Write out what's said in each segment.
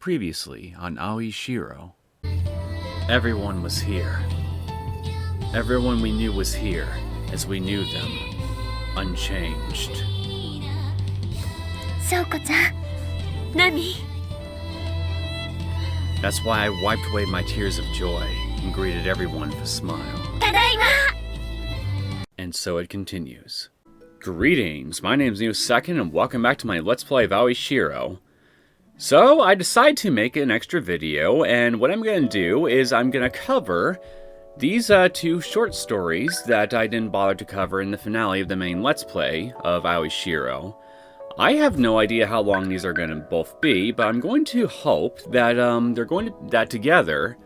Previously on Aoi Shiro. Everyone was here. Everyone we knew was here, as we knew them, unchanged. 翔子ちゃん、何? That's why I wiped away my tears of joy and greeted everyone with a smile. ただいま! And so it continues. Greetings, my name's Neosekken and welcome back to my Let's Play of Aoi Shiro. So, I decided to make an extra video, and what I'm going to do is I'm going to cover these two short stories that I didn't bother to cover in the finale of the main Let's Play of Aoi Shiro. I have no idea how long these are going to both be, but I'm going to hope that that together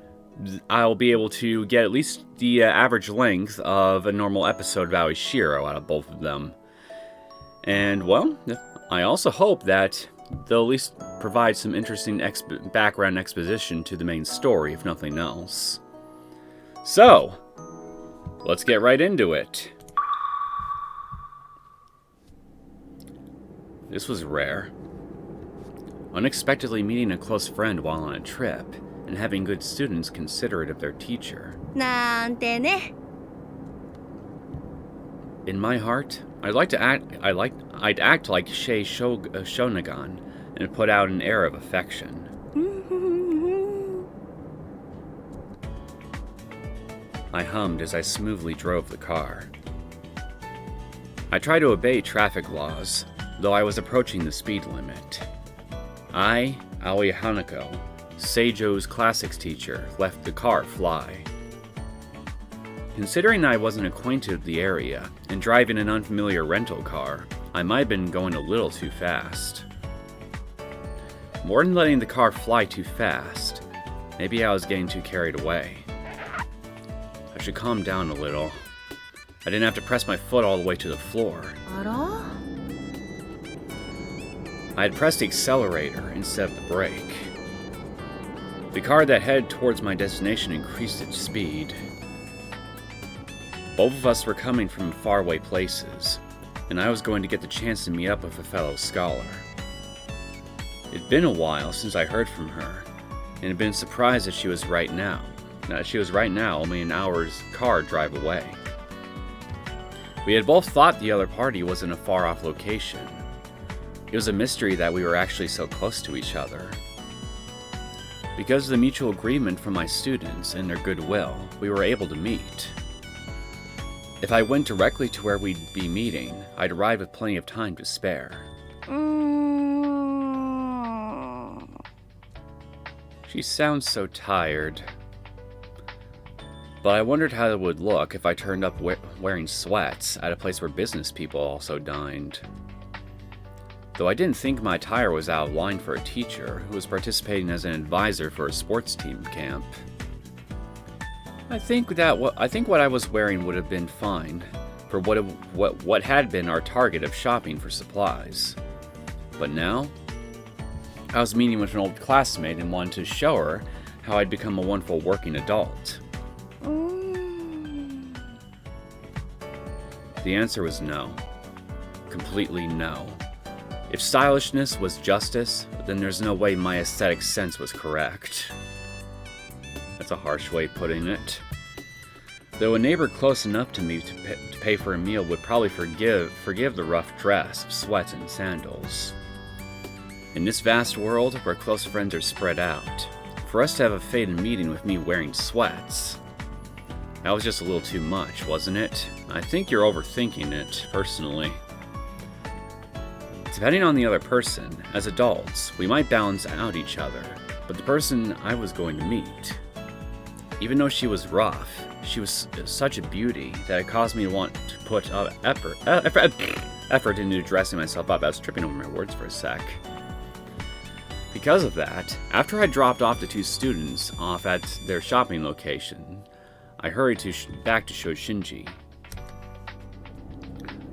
I'll be able to get at least the average length of a normal episode of Aoi Shiro out of both of them. And, well, I also hope that they'll at least provide some interesting background exposition to the main story, if nothing else. So, let's get right into it. This was rare. Unexpectedly meeting a close friend while on a trip, and having good students considerate of their teacher. なんてね. In my heart, I'd act like Shei Shonagon and put out an air of affection. I hummed as I smoothly drove the car. I try to obey traffic laws, though I was approaching the speed limit. I, Aoi Hanako, Seijo's classics teacher, let the car fly. Considering I wasn't acquainted with the area, and driving an unfamiliar rental car, I might have been going a little too fast. More than letting the car fly too fast, maybe I was getting too carried away. I should calm down a little. I didn't have to press my foot all the way to the floor. あら? I had pressed the accelerator instead of the brake. The car that headed towards my destination increased its speed. Both of us were coming from faraway places, and I was going to get the chance to meet up with a fellow scholar. It'd been a while since I heard from her, and had been surprised that she was right now only an hour's car drive away. We had both thought the other party was in a far-off location. It was a mystery that we were actually so close to each other. Because of the mutual agreement from my students and their goodwill, we were able to meet. If I went directly to where we'd be meeting, I'd arrive with plenty of time to spare. She sounds so tired. But I wondered how it would look if I turned up wearing sweats at a place where business people also dined. Though I didn't think my attire was out of line for a teacher who was participating as an advisor for a sports team camp. I think what I was wearing would have been fine for what had been our target of shopping for supplies. But now, I was meeting with an old classmate and wanted to show her how I'd become a wonderful working adult. The answer was no. Completely no. If stylishness was justice, then there's no way my aesthetic sense was correct. That's a harsh way of putting it. Though a neighbor close enough to me to pay for a meal would probably forgive the rough dress, sweats, and sandals. In this vast world where close friends are spread out, for us to have a fated meeting with me wearing sweats, that was just a little too much, wasn't it? I think you're overthinking it, personally. Depending on the other person, as adults, we might balance out each other, but the person I was going to meet, even though she was rough, she was such a beauty that it caused me to want to put effort into dressing myself up. I was tripping over my words for a sec. Because of that, after I dropped off the two students off at their shopping location, I hurried back to Shoshinji.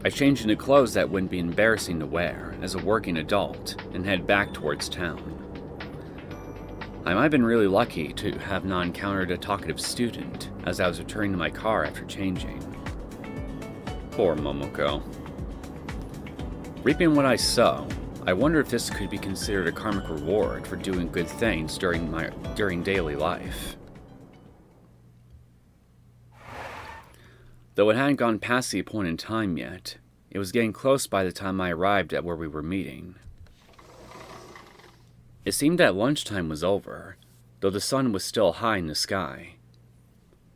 I changed into clothes that wouldn't be embarrassing to wear as a working adult and head back towards town. I might have been really lucky to have not encountered a talkative student as I was returning to my car after changing. Poor Momoko. Reaping what I sow, I wonder if this could be considered a karmic reward for doing good things during daily life. Though it hadn't gone past the appointed time yet, it was getting close by the time I arrived at where we were meeting. It seemed that lunchtime was over, though the sun was still high in the sky.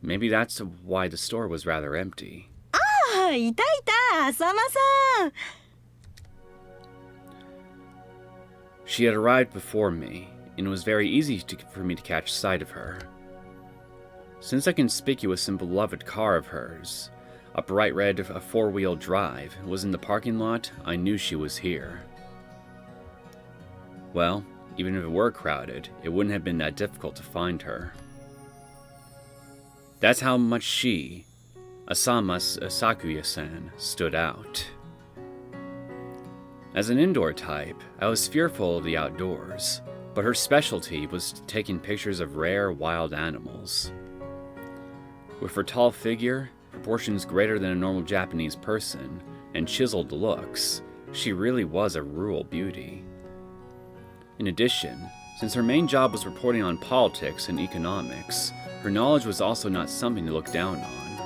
Maybe that's why the store was rather empty. あ、いたいた、浅間さん。She had arrived before me, and it was very easy for me to catch sight of her. Since a conspicuous and beloved car of hers, a bright red four-wheel drive, was in the parking lot, I knew she was here. Well, even if it were crowded, it wouldn't have been that difficult to find her. That's how much she, Asama Sakuya-san, stood out. As an indoor type, I was fearful of the outdoors, but her specialty was taking pictures of rare wild animals. With her tall figure, proportions greater than a normal Japanese person, and chiseled looks, she really was a rural beauty. In addition, since her main job was reporting on politics and economics, her knowledge was also not something to look down on.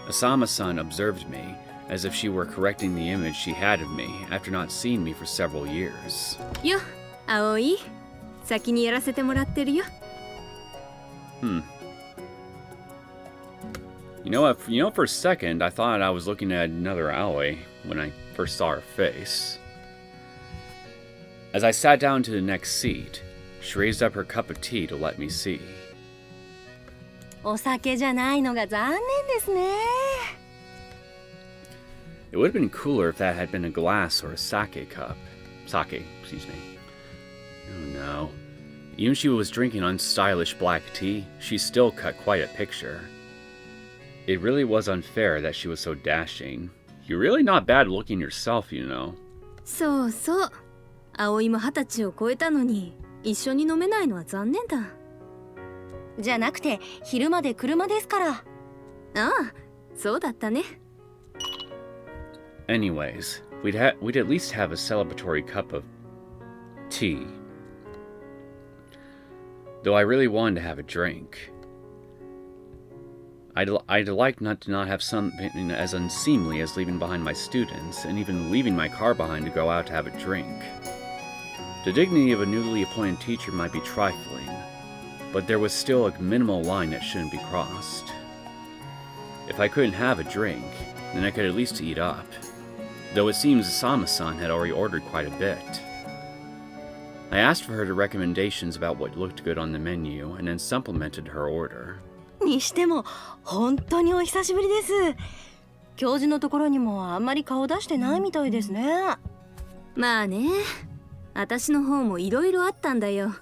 Asama-san observed me, as if she were correcting the image she had of me after not seeing me for several years. Yo, Aoi. 先にやらせてもらってるよ。You know what, for a second, I thought I was looking at another Aoi when I first saw her face. As I sat down to the next seat, she raised up her cup of tea to let me see. お酒じゃないのが残念ですね。It would have been cooler if that had been a glass or a sake cup. Sake, excuse me. Oh no. Even if she was drinking unstylish black tea, she still cut quite a picture. It really was unfair that she was so dashing. You're really not bad looking yourself, you know. そうそう。葵も20歳を超えたのに、一緒に飲めないのは残念だ。じゃなくて、昼まで車ですから。ああ、そうだったね。Anyways, we'd at least have a celebratory cup of tea. Though I really wanted to have a drink. I'd like not to have something as unseemly as leaving behind my students, and even leaving my car behind to go out to have a drink. The dignity of a newly appointed teacher might be trifling, but there was still a minimal line that shouldn't be crossed. If I couldn't have a drink, then I could at least eat up, though it seems Asama-san had already ordered quite a bit. I asked for her recommendations about what looked good on the menu, and then supplemented her order. にしても本当にお久しぶりです。教授のところにもあんまり顔出してないみたいですね。まあね、私の方もいろいろあったんだよ。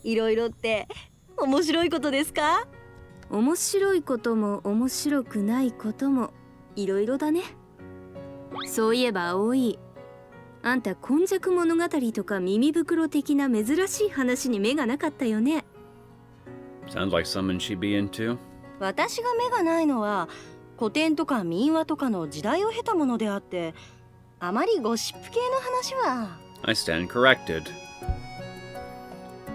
いろいろって面白いことですか？面白いことも面白くないこともいろいろだね。そういえば葵、あんた今昔物語とか耳袋的な珍しい話に目がなかったよね。Sounds like something she'd be into. 私が目がないのは古典とか民話とかの時代を経たものであって、あまりゴシップ系の話は。I stand corrected.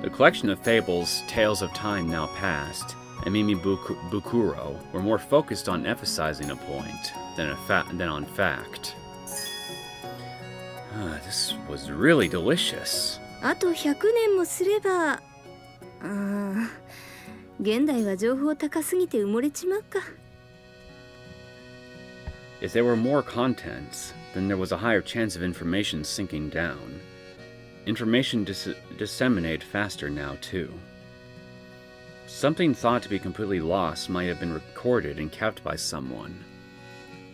The collection of fables, tales of time now past, and Mimi Bukuro were more focused on emphasizing a point than on fact. This was really delicious. あと100年もすれば、現代は情報高すぎて埋もれちまうか。If there were more contents, then there was a higher chance of information sinking down. Information disseminated faster now, too. Something thought to be completely lost might have been recorded and kept by someone.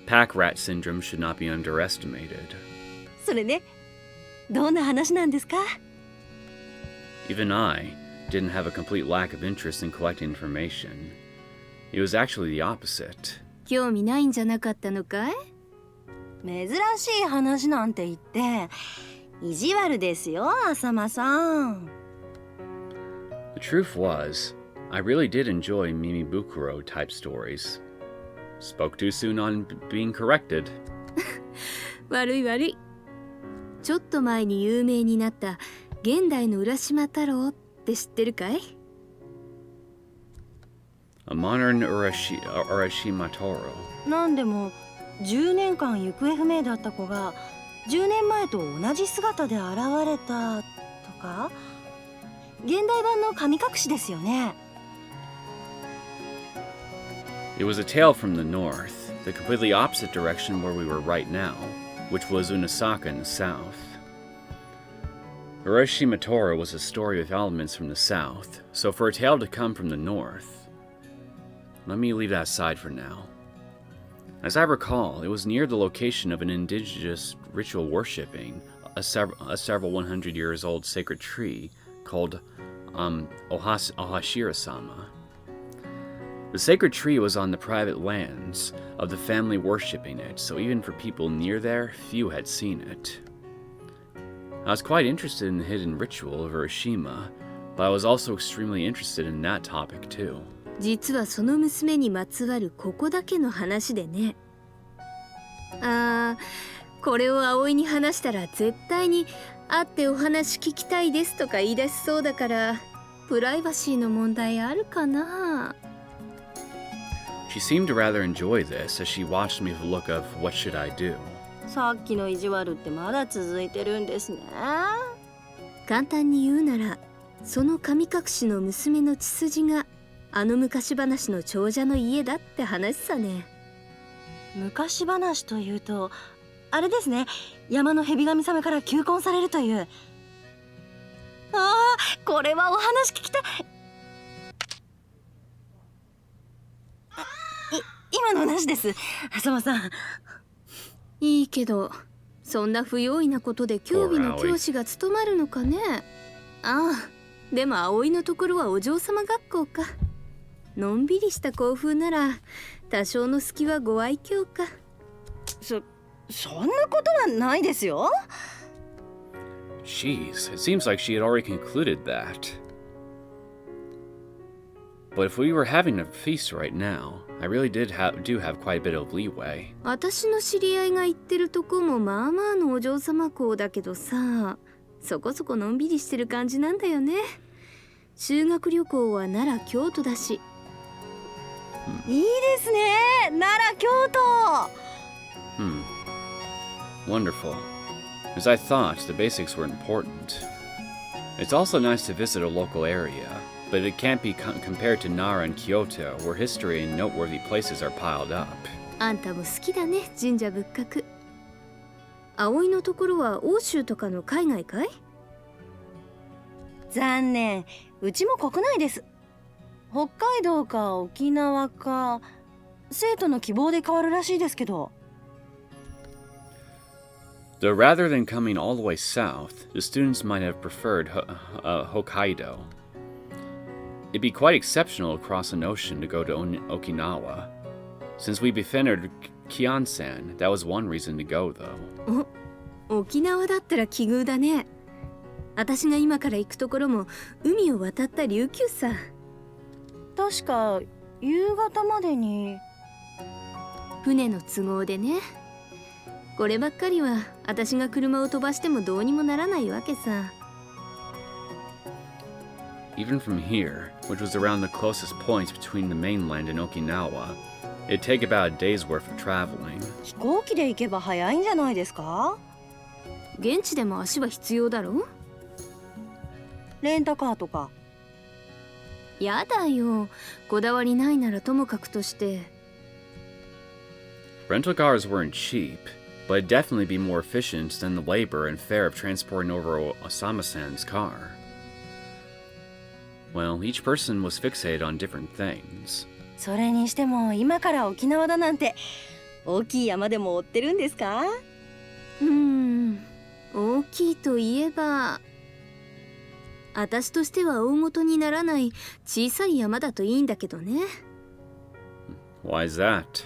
Pack rat syndrome should not be underestimated. それね、どんな話なんですか？ Even I didn't have a complete lack of interest in collecting information. It was actually the opposite. 興味ないんじゃなかったのかい？珍しい話なんて言って、意地悪ですよ、浅間さん。The truth was, I really did enjoy Mimi Bukuro type stories. Spoke too soon on being corrected. 悪い悪い。ちょっと前に有名になった現代の浦島太郎って知ってるかい？ A modern Urashima Toro. なんでも10年間行方不明だった子が10年前と同じ姿で現れたとか、現代版の神隠しですよね。It was a tale from the north, the completely opposite direction where we were right now, which was Neosekken in the south. Urashima Toro was a story with elements from the south, so for a tale to come from the north, let me leave that aside for now. As I recall, it was near the location of an indigenous ritual worshipping a several 100 years old sacred tree called Aoi Shiro-sama. The sacred tree was on the private lands of the family worshipping it, so even for people near there, few had seen it. I was quite interested in the hidden ritual of Urashima, but I was also extremely interested in that topic too. 実はその娘にまつわるここだけの話でね。これを葵に話したら絶対に会ってお話聞きたいですとか言い出しそうだから、プライバシーの問題あるかな。She seemed to rather enjoy this as she watched me with a look of what should I do. さっきの意地悪ってまだ続いてるんですね。簡単に言うなら、その神隠しの娘の血筋があの昔話の長者の家だって話さね。昔話というとあれですね、山の蛇神様から求婚されるという。これはお話聞きたい。今のなしです、浅間さん。いいけど、そんな不用意なことで教備の教師が務まるのかね。でも葵のところはお嬢様学校か。のんびりした校風なら多少の隙はご愛嬌か。そんなことはないですよ。Jeez, it seems like she had already concluded that. But if we were having a feast right now, I really do have quite a bit of leeway. 私の知り合いが行ってるとこもまあまあのお嬢様校だけどさ、そこそこのんびりしてる感じなんだよね。修学旅行は奈良京都だし。いいですね、奈良京都。Wonderful. As I thought, the basics were important. It's also nice to visit a local area, but it can't be compared to Nara and Kyoto, where history and noteworthy places are piled up. あんたも好きだね、神社仏閣。葵のところは欧州とかの海外かい？残念、うちも国内です。北海道か沖縄か、生徒の希望で変わるらしいですけど。Though rather than coming all the way south, the students might have preferred Hokkaido. It'd be quite exceptional across an ocean to go to Okinawa. Since we befriended Kian-san, that was one reason to go, though. 沖縄だったら奇遇だね。私が今から行くところも海を渡った琉球さ。確か夕方までに。船の都合でね。こればっかりは私が車を飛ばしてもどうにもならないわけさ。Even from here, which was around the closest points between the mainland and Okinawa, it'd take about a day's worth of traveling. 飛行機で行けば早いんじゃないですか？現地でも足は必要だろ？レンタカーとか。やだよ、こだわりないならともかくとして。Rental cars weren't cheap, but it'd definitely be more efficient than the labor and fare of transporting over Osama-san's car. Well, each person was fixated on different things. それにしても今から沖縄だなんて大きい山でも追ってるんですか？大きいといえば私としては大元にならない小さい山だといいんだけどね。Why is that?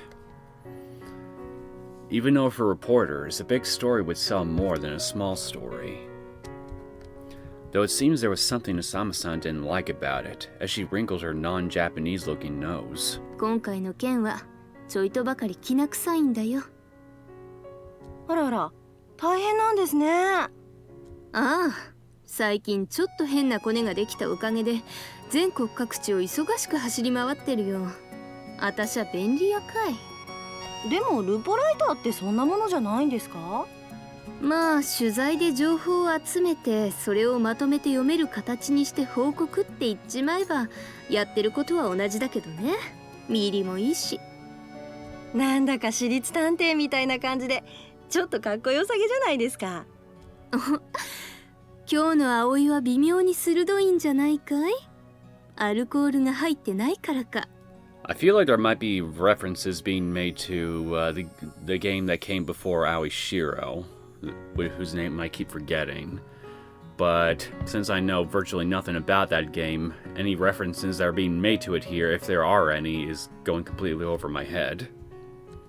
Even though for reporters, a big story would sell more than a small story. Though it seems there was something Osama-san didn't like about it, as she wrinkled her non-Japanese-looking nose. 今回の件はちょいとばかりきな臭いんだよ。あらあら、大変なんですね。ああ、最近ちょっと変なコネができたおかげで全国各地を忙しく走り回ってるよ。あたしゃ便利屋かい。でもルポライターってそんなものじゃないんですか？まあ取材で情報を集めてそれをまとめて読める形にして報告って言っちまえばやってることは同じだけどね。見入りもいいし。なんだか私立探偵みたいな感じでちょっとかっこよさげじゃないですか。今日の葵は微妙に鋭いんじゃないかい？アルコールが入ってないからか。I feel like there might be references being made to the game that came before Aoi Shiro, whose name I keep forgetting. But since I know virtually nothing about that game, any references that are being made to it here, if there are any, is going completely over my head.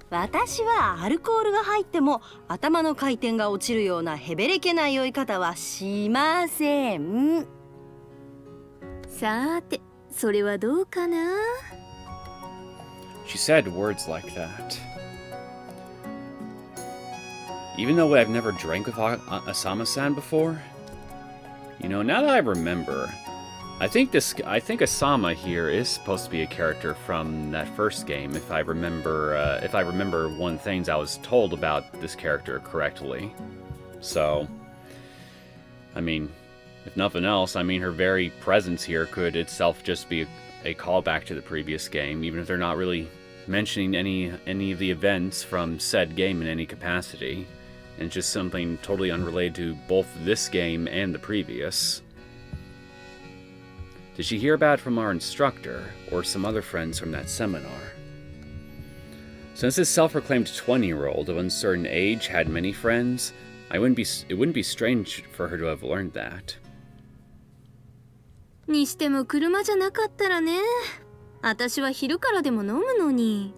私はアルコールが入っても頭の回転が落ちるようなヘベレケな酔い方はしません。さて、それはどうかなShe said words like that. Even though I've never drank with Asama-san before, now that I remember, I think Asama here is supposed to be a character from that first game. If I remember one things I was told about this character correctly. So, I mean, if nothing else, her very presence here could itself just be a callback to the previous game, even if they're not really mentioning any of the events from said game in any capacity, and it's just something totally unrelated to both this game and the previous. Did she hear about it from our instructor, or some other friends from that seminar? Since this self-proclaimed 20-year-old of uncertain age had many friends, it wouldn't be strange for her to have learned that. にしても車じゃなかったらね。私は昼からでも飲むのに。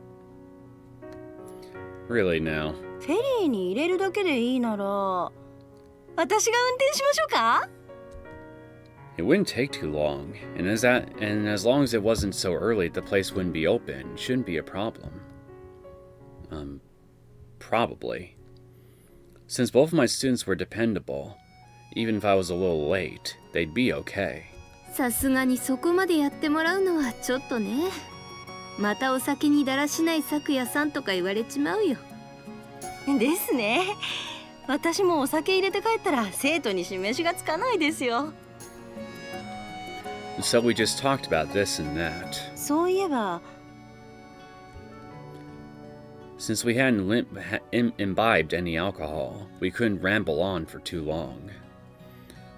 Really now? フェリーに入れるだけでいいなら、私が運転しましょうか？ It wouldn't take too long, and as long as it wasn't so early the place wouldn't be open, shouldn't be a problem. Probably. Since both of my students were dependable, even if I was a little late, they'd be okay. さすがにそこまでやってもらうのはちょっとね。またお酒にだらしない咲夜さんとか言われちまうよ。ですね。私もお酒入れて帰ったら生徒に示しがつかないですよ。So we just talked about this and that. そういえば。Since we hadn't imbibed any alcohol, we couldn't ramble on for too long.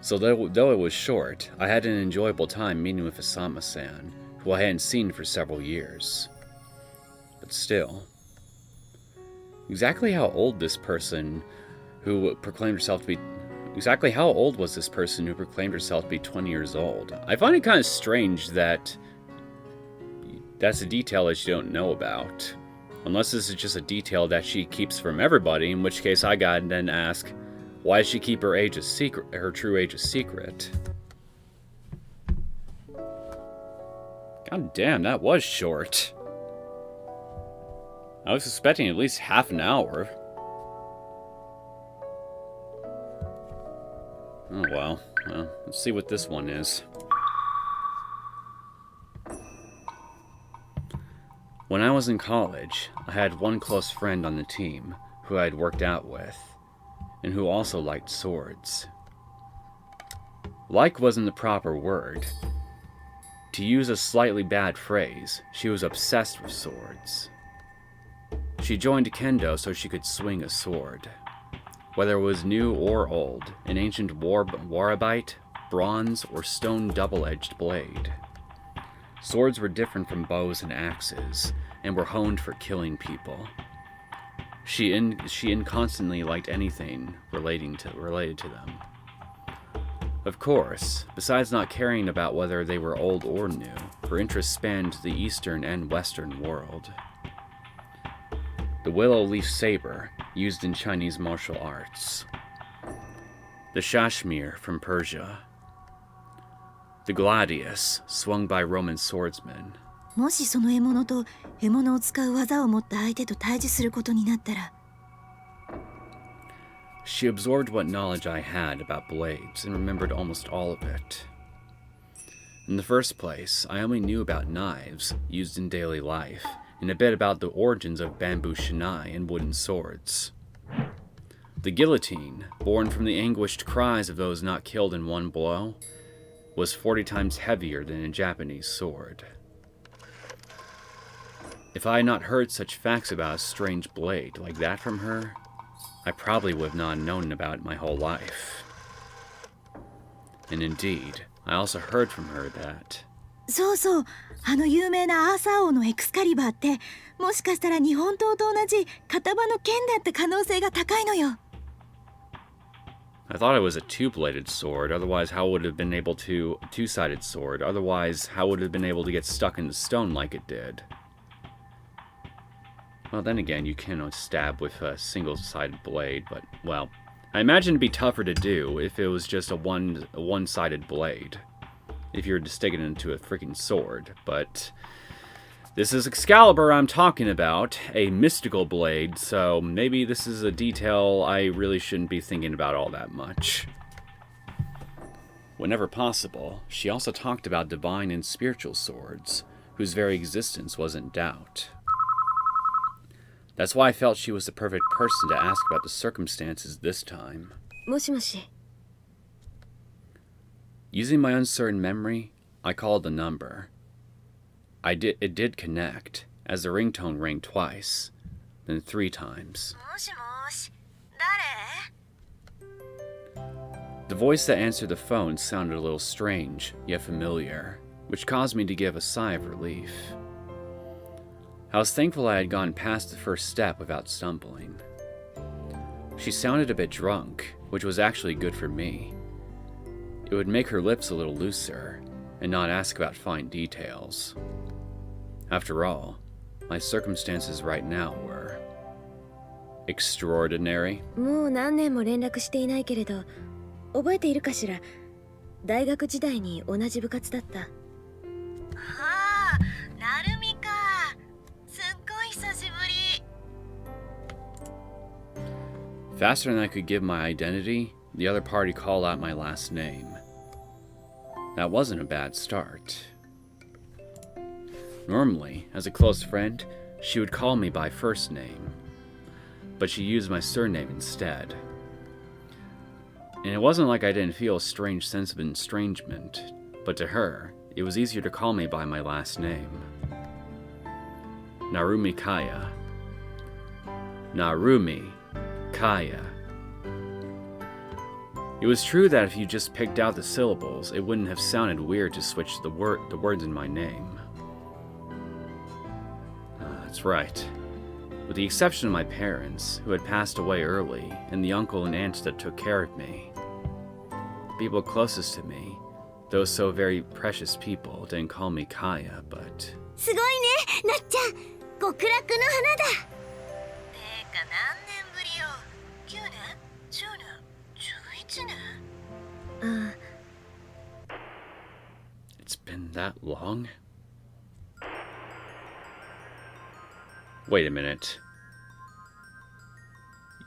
So though it was short, I had an enjoyable time meeting with Asama-san, who I hadn't seen for several years. But still, exactly how old was this person who proclaimed herself to be 20 years old? I find it kind of strange that that's a detail that you don't know about. Unless this is just a detail that she keeps from everybody, in which case I gotta then ask, why does she keep her true age a secret? God damn, that was short. I was expecting at least half an hour. Oh well, let's see what this one is. When I was in college, I had one close friend on the team who I had worked out with, and who also liked swords. Like wasn't the proper word. To use a slightly bad phrase, she was obsessed with swords. She joined Kendo so she could swing a sword. Whether it was new or old, an ancient warabite, bronze, or stone double-edged blade. Swords were different from bows and axes, and were honed for killing people. She constantly liked anything related to them. Of course, besides not caring about whether they were old or new, her interests spanned the Eastern and Western world. The willow leaf saber, used in Chinese martial arts. The Kashmir from Persia. The gladius, swung by Roman swordsmen. もしその獲物と獲物を使う技を持った相手と対峙することになったら。She absorbed what knowledge I had about blades and remembered almost all of it. In the first place, I only knew about knives used in daily life, and a bit about the origins of bamboo shinai and wooden swords. The guillotine, born from the anguished cries of those not killed in one blow, was 40 times heavier than a Japanese sword. If I had not heard such facts about a strange blade like that from her, I probably would have not known about it my whole life. And indeed, I also heard from her that... そうそう、あの有名なアーサー王のエクスカリバーって、もしかしたら日本刀と同じ片刃の剣だった可能性が高いのよ。I thought it was a two-bladed sword, otherwise how would it have been able to... a two-sided sword, otherwise how would it have been able to get stuck in the stone like it did? Well, then again, you cannot stab with a single-sided blade, but, well, I imagine it'd be tougher to do if it was just a one-sided blade. If you were to stick it into a freaking sword, but this is Excalibur I'm talking about, a mystical blade, so maybe this is a detail I really shouldn't be thinking about all that much. Whenever possible, she also talked about divine and spiritual swords, whose very existence was in doubt. That's why I felt she was the perfect person to ask about the circumstances this time. もしもし。 Using my uncertain memory, I called the number. It did connect, as the ringtone rang twice, then 3 times. もしもし、誰？ The voice that answered the phone sounded a little strange, yet familiar, which caused me to give a sigh of relief. I was thankful I had gone past the first step without stumbling. She sounded a bit drunk, which was actually good for me. It would make her lips a little looser, and not ask about fine details. After all, my circumstances right now were... extraordinary. もう何年も連絡していないけれど、覚えているかしら。大学時代に同じ部活だった。ああ、なるみか。すっごい久しぶり。 Faster than I could give my identity, the other party called out my last name. That wasn't a bad start. Normally, as a close friend, she would call me by first name, but she used my surname instead. And it wasn't like I didn't feel a strange sense of estrangement, but to her, it was easier to call me by my last name. Narumi Kaya. Narumi Kaya. It was true that if you just picked out the syllables, it wouldn't have sounded weird to switch the words in my name. That's right. With the exception of my parents, who had passed away early, and the uncle and aunt that took care of me. The people closest to me, those so very precious people, didn't call me Kaya, but... すごいね、なっちゃん。極楽の花だ。てか何年ぶりよ。9年 ?10 年 ?11 年 It's been that long? Wait a minute.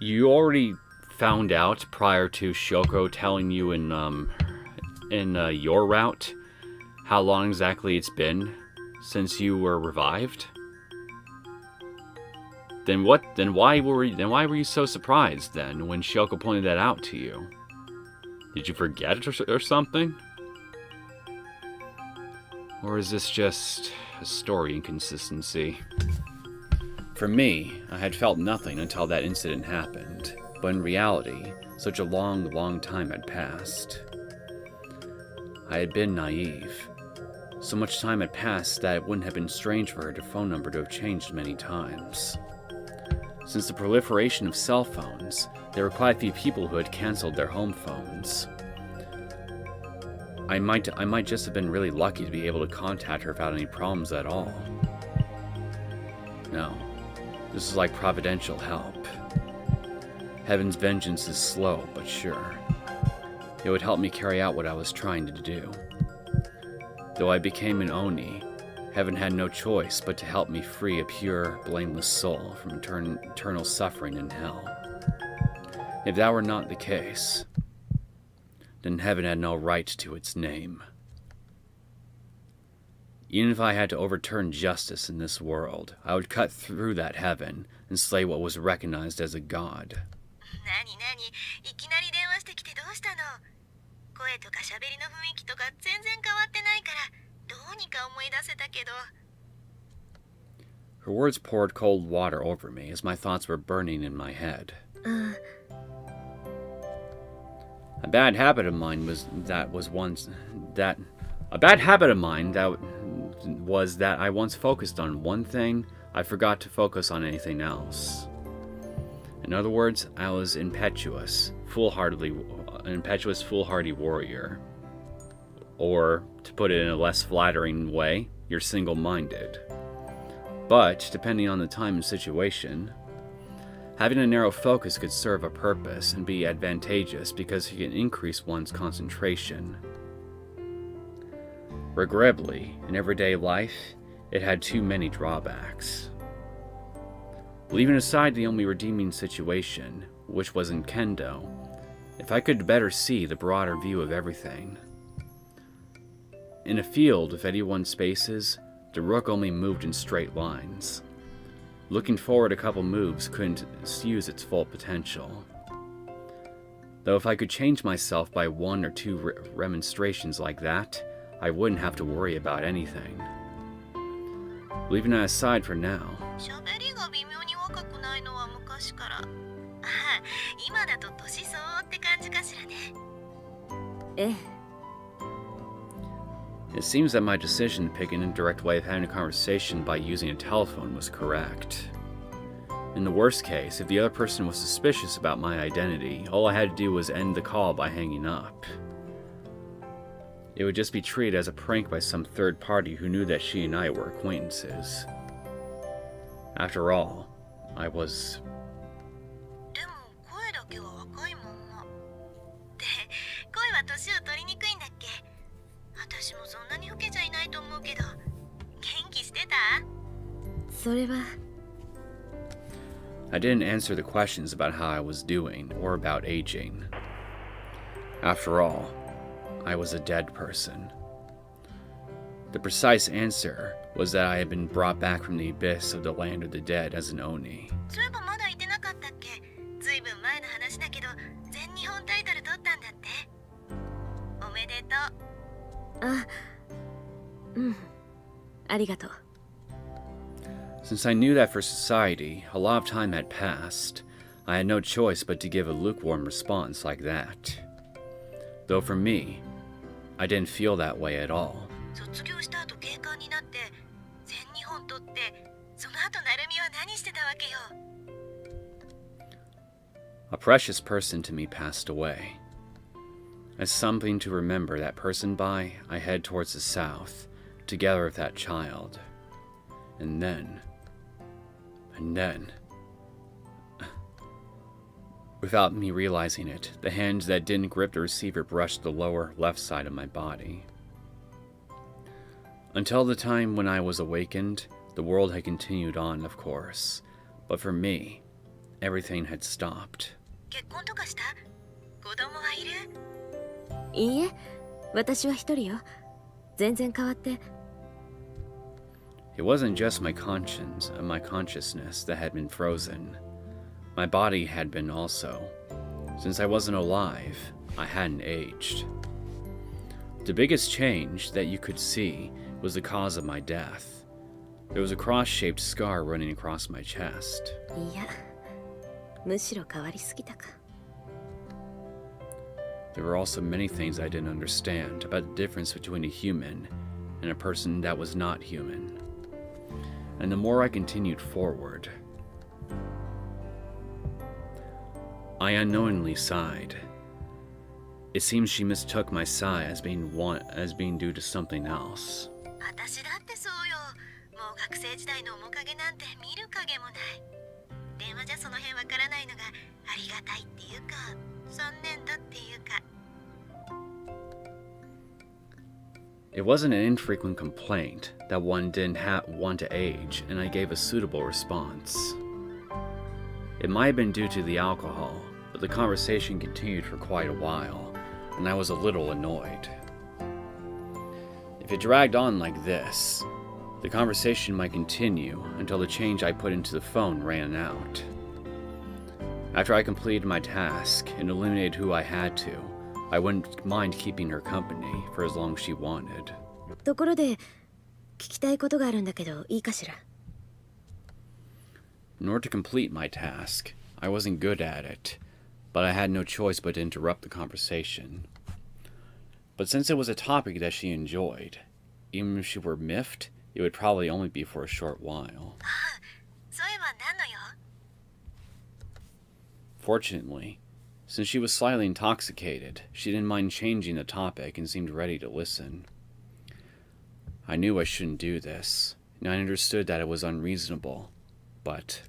You already found out prior to Shoko telling you in your route how long exactly it's been since you were revived? Then why were you so surprised then when Shoko pointed that out to you? Did you forget it or something? Or is this just a story inconsistency? For me, I had felt nothing until that incident happened, but in reality, such a long, long time had passed. I had been naive. So much time had passed that it wouldn't have been strange for her phone number to have changed many times. Since the proliferation of cell phones, there were quite a few people who had cancelled their home phones. I might just have been really lucky to be able to contact her without any problems at all. No. This is like providential help. Heaven's vengeance is slow, but sure. It would help me carry out what I was trying to do. Though I became an Oni, heaven had no choice but to help me free a pure, blameless soul from eternal suffering in hell. If that were not the case, then heaven had no right to its name. Even if I had to overturn justice in this world, I would cut through that heaven and slay what was recognized as a god. 何いきなり電話してきてどうしたの？声とか喋りの雰囲気とか全然変わってないからどうにか思い出せたけど。Her words poured cold water over me as my thoughts were burning in my head. A bad habit of mine was that I once focused on one thing, I forgot to focus on anything else. In other words, I was an impetuous, foolhardy warrior. Or, to put it in a less flattering way, you're single-minded. But, depending on the time and situation, having a narrow focus could serve a purpose and be advantageous because it can increase one's concentration. Regrettably, in everyday life, it had too many drawbacks. Leaving aside the only redeeming situation, which was in kendo, if I could better see the broader view of everything. In a field of 81 spaces, the rook only moved in straight lines. Looking forward a couple moves couldn't use its full potential. Though if I could change myself by one or two remonstrations like that, I wouldn't have to worry about anything. Leaving that aside for now. 喋りが微妙に若くないのは昔から。ああ、今だと年相応って感じかしらね。ええ。It seems that my decision to pick an indirect way of having a conversation by using a telephone was correct. In the worst case, if the other person was suspicious about my identity, all I had to do was end the call by hanging up. It would just be treated as a prank by some third party who knew that she and I were acquaintances. After all, I was... でも声だけは若いまんま。で、声は年を取りにくいんだっけ？私もそんなに老けちゃいないと思うけど、元気してた？それは。I didn't answer the questions about how I was doing or about aging. After all, I was a dead person. The precise answer was that I had been brought back from the abyss of the land of the dead as an oni. そういえばまだ言ってなかったっけ？ずいぶん前の話だけど、全日本タイトル取ったんだって。おめでとう。あ、うん。ありがとう。Since I knew that for society, a lot of time had passed, I had no choice but to give a lukewarm response like that. Though for me, I didn't feel that way at all. 卒業した後警官になって全日本取ってその後なるみは何してたわけよ。 A precious person to me passed away. As something to remember that person by, I head towards the south, together with that child. And then... Without me realizing it, the hand that didn't grip the receiver brushed the lower left side of my body. Until the time when I was awakened, the world had continued on, of course. But for me, everything had stopped. 結婚とかした？子供はいる？いいえ、私は一人よ。全然変わって。It wasn't just my conscience and my consciousness that had been frozen. My body had been also. Since I wasn't alive, I hadn't aged. The biggest change that you could see was the cause of my death. There was a cross-shaped scar running across my chest. いや、むしろ変わりすぎたか。There were also many things I didn't understand about the difference between a human and a person that was not human. And the more I continued forward, I unknowingly sighed. It seems she mistook my sigh as being due to something else. 私だってそうよ。もう学生時代の面影なんて見る影もない。電話じゃその辺わからないのがありがたいっていうか、残念だっていうか。It wasn't an infrequent complaint that one didn't want to age, and I gave a suitable response. It might have been due to the alcohol, but the conversation continued for quite a while, and I was a little annoyed. If it dragged on like this, the conversation might continue until the change I put into the phone ran out. After I completed my task and eliminated who I had to, I wouldn't mind keeping her company for as long as she wanted. ところで聞きたいことがあるんだけどいいかしら? In order to complete my task, I wasn't good at it, but I had no choice but to interrupt the conversation. But since it was a topic that she enjoyed, even if she were miffed, it would probably only be for a short while. そういえば何のよ? Fortunately, since she was slightly intoxicated, she didn't mind changing the topic and seemed ready to listen. I knew I shouldn't do this, and I understood that it was unreasonable, but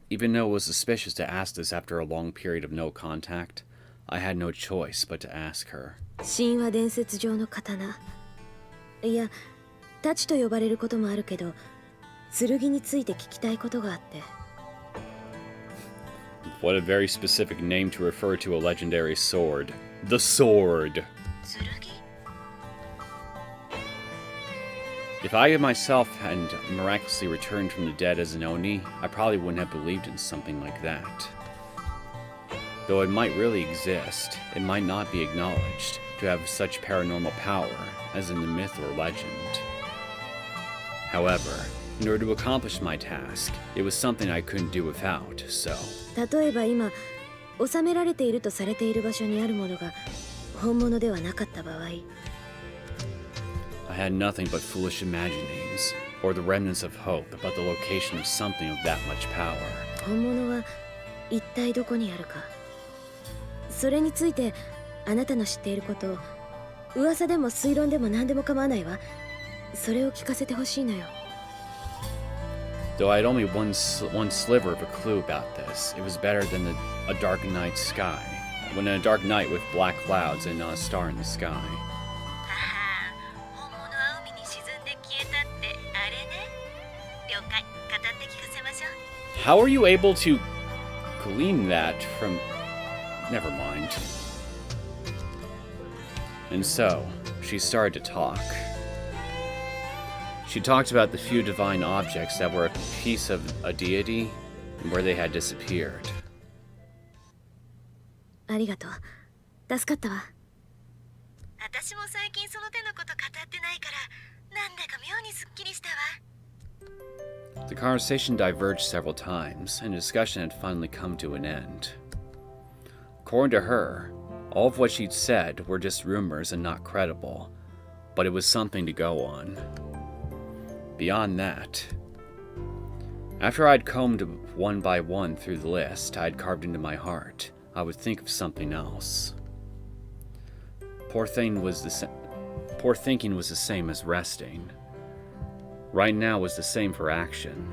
even though it was suspicious to ask this after a long period of no contact, I had no choice but to ask her. 神話伝説上の刀。いや、太刀と呼ばれることもあるけど、剣について聞きたいことがあって。What a very specific name to refer to a legendary sword. The Sword! If I myself hadn't miraculously returned from the dead as an Oni, I probably wouldn't have believed in something like that. Though it might really exist, it might not be acknowledged to have such paranormal power as in the myth or legend. However, in order to accomplish my task, it was something I couldn't do without, so... 例えば今、収められているとされている場所にあるものが本物ではなかった場合、I had nothing but foolish imaginings, or the remnants of hope about the location of something of that much power. 本物は一体どこにあるか。それについてあなたの知っていること、噂でも推論でも何でも構わないわ。それを聞かせてほしいのよ。Though I had only one sliver of a clue about this, it was better than a dark night sky. When in a dark night with black clouds and not a star in the sky. How are you able to glean that from... Never mind. And so, she started to talk. She talked about the few divine objects that were a piece of a deity and where they had disappeared. ありがとう。助かったわ。私も最近その手のこと語ってないから、なんだか妙にすっきりしたわ。The conversation diverged several times, and discussion had finally come to an end. According to her, all of what she'd said were just rumors and not credible, but it was something to go on. Beyond that, after I'd combed one by one through the list I'd carved into my heart, I would think of something else. Poor thinking was the same as resting. Right now was the same for action.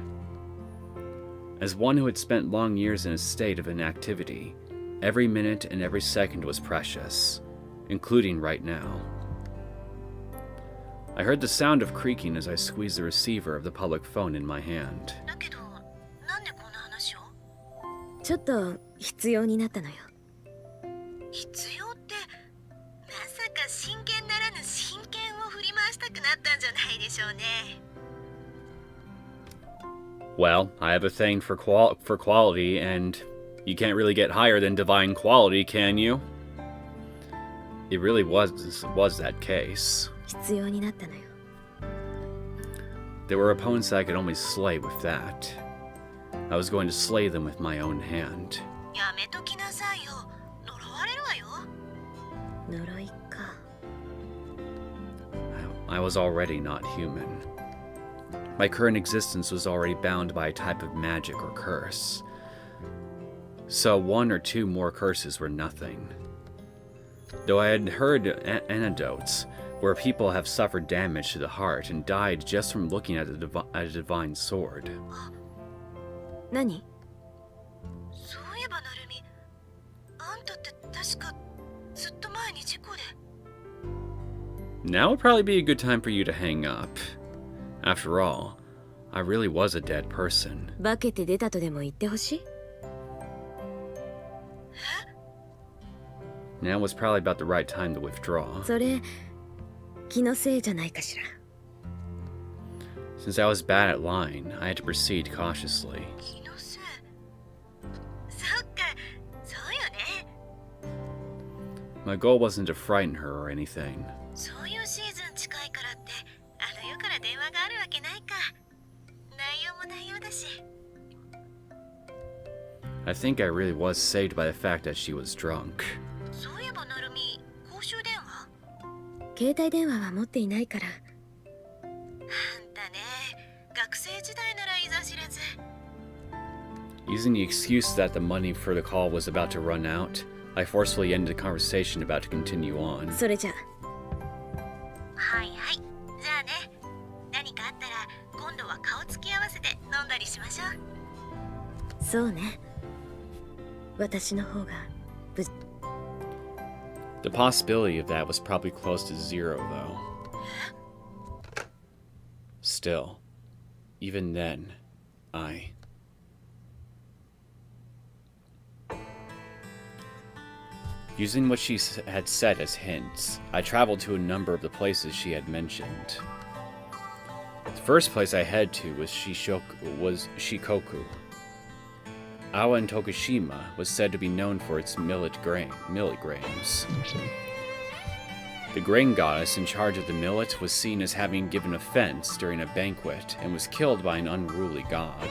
As one who had spent long years in a state of inactivity, every minute and every second was precious, including right now. I heard the sound of creaking as I squeezed the receiver of the public phone in my hand. だけど、なんでこんな話を？ちょっと必要になったのよ。必要って、まさか真剣ならぬ真剣を振り回したくなったんじゃないでしょうね。Well, I have a thing for quality, and you can't really get higher than divine quality, can you? It really was that case. 必要になったのよ。There were opponents that I could only slay with that. I was going to slay them with my own hand. やめときなさいよ。呪われるわよ。呪いか。I was already not human. My current existence was already bound by a type of magic or curse. So one or two more curses were nothing. Though I had heard anecdotes where people have suffered damage to the heart and died just from looking at a divine sword. 何？そういえばなるみ、あんたって確かずっと前に事故で。Now would probably be a good time for you to hang up. After all, I really was a dead person. 化けて出たとでも言ってほしい？ Now was probably about the right time to withdraw. それ気のせいじゃないかしら。 Since I was bad at lying, I had to proceed cautiously. 気のせい。そっか、そうよね。 My goal wasn't to frighten her or anything. そういうシーズン近いからってあの世から電話があるわけないか。内容も内容だし。 I think I really was saved by the fact that she was drunk. そういえばなるみ、公衆電話？携帯電話は持っていないから。あんたね、学生時代ならいざ知らず。 Using the excuse that the money for the call was about to run out, I forcefully ended the conversation about to continue on. それじゃ。はいはい。じゃあね。何かあったら今度は顔つき合わせて飲んだりしましょう。そうね。私の方が無事。 The possibility of that was probably close to zero, though. Still, even then, Using what she had said as hints, I traveled to a number of the places she had mentioned. The first place I headed to was Shikoku. Awa in Tokushima was said to be known for its millet grains. The grain goddess in charge of the millet was seen as having given offense during a banquet and was killed by an unruly god.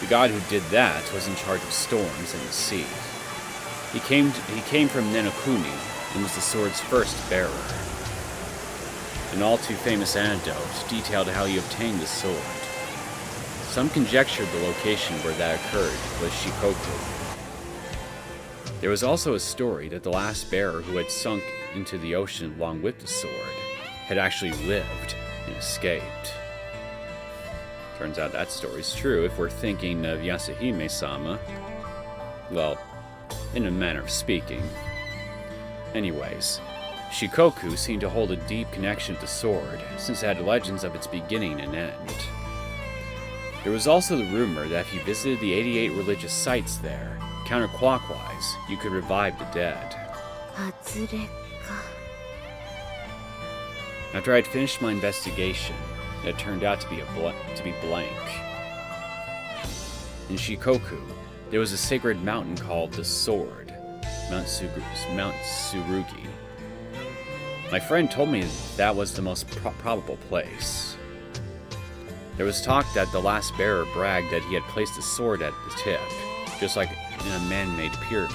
The god who did that was in charge of storms and the sea. He came from Nenokuni and was the sword's first bearer. An all too famous anecdote detailed how he obtained the sword. Some conjectured the location where that occurred was Shikoku. There was also a story that the last bearer who had sunk into the ocean along with the sword had actually lived and escaped. Turns out that story's true if we're thinking of Yasuhime-sama. Well, in a manner of speaking. Anyways, Shikoku seemed to hold a deep connection to the sword, since it had legends of its beginning and end. There was also the rumor that if you visited the 88 religious sites there, counterclockwise, you could revive the dead. After I had finished my investigation, it turned out to be blank. In Shikoku, there was a sacred mountain called the Sword, Mount Tsurugi. My friend told me that was the most probable place. There was talk that the last bearer bragged that he had placed a sword at the tip, just like in a man-made pyramid.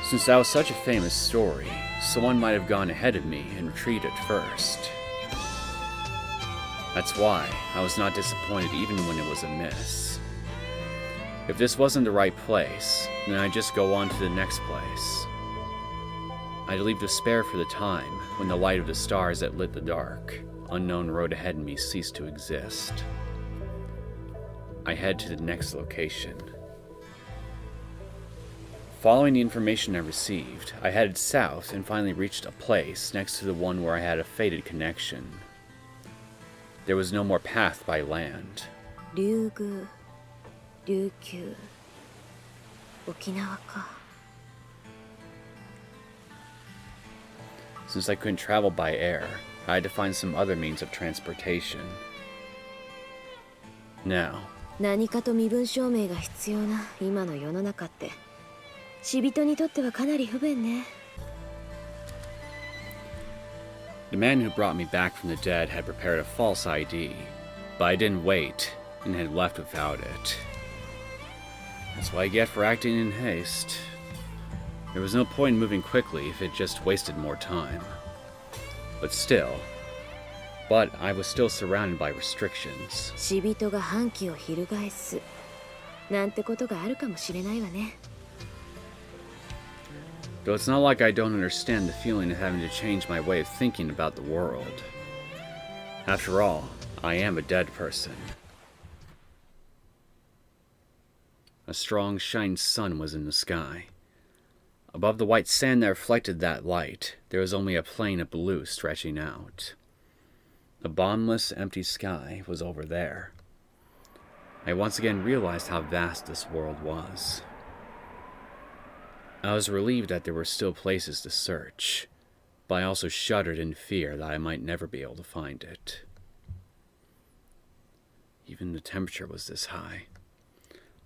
Since that was such a famous story, someone might have gone ahead of me and retreated first. That's why I was not disappointed even when it was a miss. If this wasn't the right place, then I'd just go on to the next place. I'd leave despair for the time when the light of the stars that lit the dark, unknown road ahead of me ceased to exist. I head to the next location. Following the information I received, I headed south and finally reached a place next to the one where I had a fated connection. There was no more path by land. 竜宮、琉球、沖縄か。 Since I couldn't travel by air, I had to find some other means of transportation. Now, 何かと身分証明が必要な今の世の中って死人にとってはかなり不便ね。 the man who brought me back from the dead had prepared a false ID, but I didn't wait and had left without it. That's what I get for acting in haste. There was no point in moving quickly if it just wasted more time. But I was still surrounded by restrictions. 死人が反旗を翻すなんてことがあるかもしれないわね。 Though it's not like I don't understand the feeling of having to change my way of thinking about the world. After all, I am a dead person. A strong, shining sun was in the sky. Above the white sand that reflected that light, there was only a plain of blue stretching out. The boundless, empty sky was over there. I once again realized how vast this world was. I was relieved that there were still places to search, but I also shuddered in fear that I might never be able to find it. Even the temperature was this high.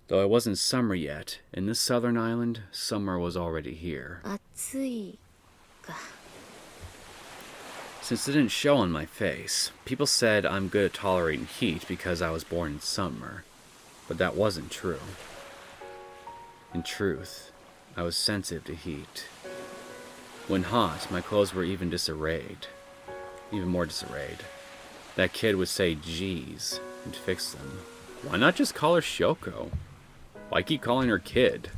Though it wasn't summer yet, in this southern island, summer was already here. 暑いか。 Since it didn't show on my face, people said I'm good at tolerating heat because I was born in summer, but that wasn't true. In truth, I was sensitive to heat. When hot, my clothes were even more disarrayed. That kid would say geez and fix them. Why not just call her Shoko? Why keep calling her kid?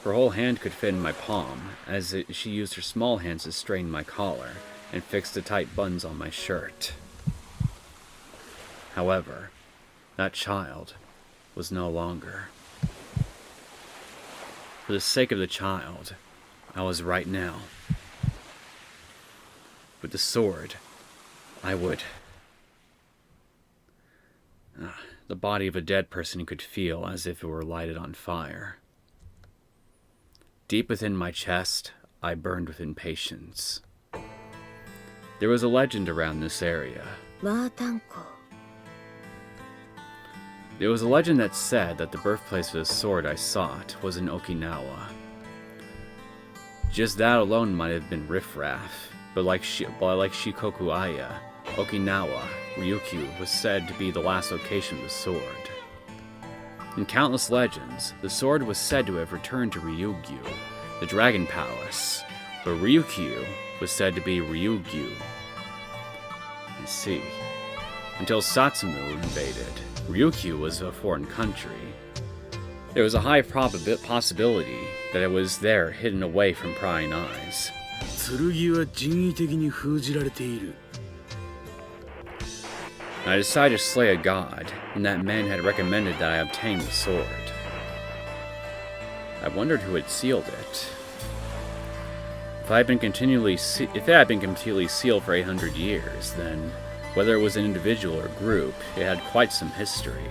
Her whole hand could fit in my palm, as she used her small hands to straighten my collar and fix the tight buttons on my shirt. However, that child was no longer. For the sake of the child, I was right now. With the sword, I would... the body of a dead person could feel as if it were lighted on fire. Deep within my chest, I burned with impatience. There was a legend around this area. There was a legend that said that the birthplace of the sword I sought was in Okinawa. Just that alone might have been riffraff, but like Shikoku Aya, Okinawa, Ryukyu was said to be the last location of the sword. In countless legends, the sword was said to have returned to Ryugyu, the Dragon Palace, but Ryukyu was said to be Ryugyu. I see. Until Satsumu invaded, Ryukyu was a foreign country. There was a high possibility that it was there hidden away from prying eyes. I decided to slay a god, and that man had recommended that I obtain the sword. I wondered who had sealed it. If it had been completely sealed for 800 years, then whether it was an individual or group, it had quite some history.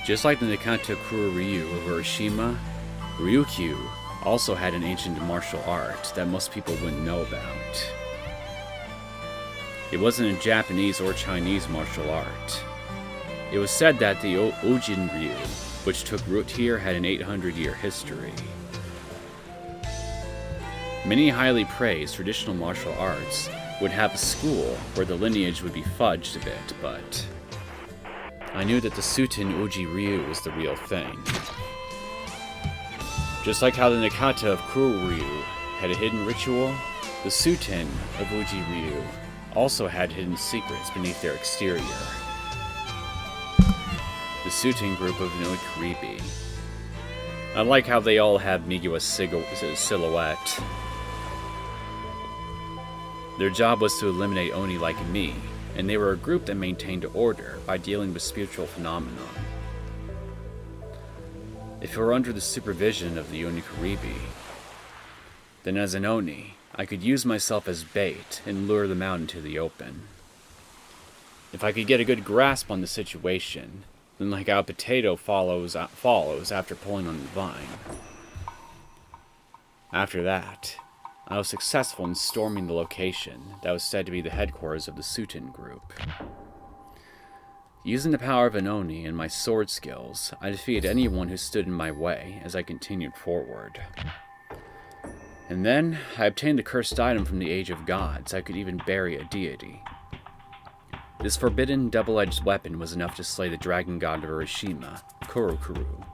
Just like the Nikata Kuroryu of Urashima, Ryukyu also had an ancient martial art that most people wouldn't know about. It wasn't a Japanese or Chinese martial art. It was said that the Ujinryu, which took root here, had an 800-year history. Many highly praised traditional martial arts would have a school where the lineage would be fudged a bit, but I knew that the Suten Uji Ryu was the real thing. Just like how the Nikata of Kuroryu had a hidden ritual, the Suten of Uji Ryu also had hidden secrets beneath their exterior. The Suten group of Neosekken. I like how they all have Migiwa's silhouette. Their job was to eliminate Oni like me, and they were a group that maintained order by dealing with spiritual phenomena. If it were under the supervision of the Onikaribi, then as an Oni, I could use myself as bait and lure them out into the open. If I could get a good grasp on the situation, then like how a potato follows after pulling on the vine. After that, I was successful in storming the location that was said to be the headquarters of the Suten group. Using the power of an Oni and my sword skills, I defeated anyone who stood in my way as I continued forward. And then, I obtained the cursed item from the Age of Gods I could even bury a deity. This forbidden, double-edged weapon was enough to slay the dragon god of Urashima, Kurokuru.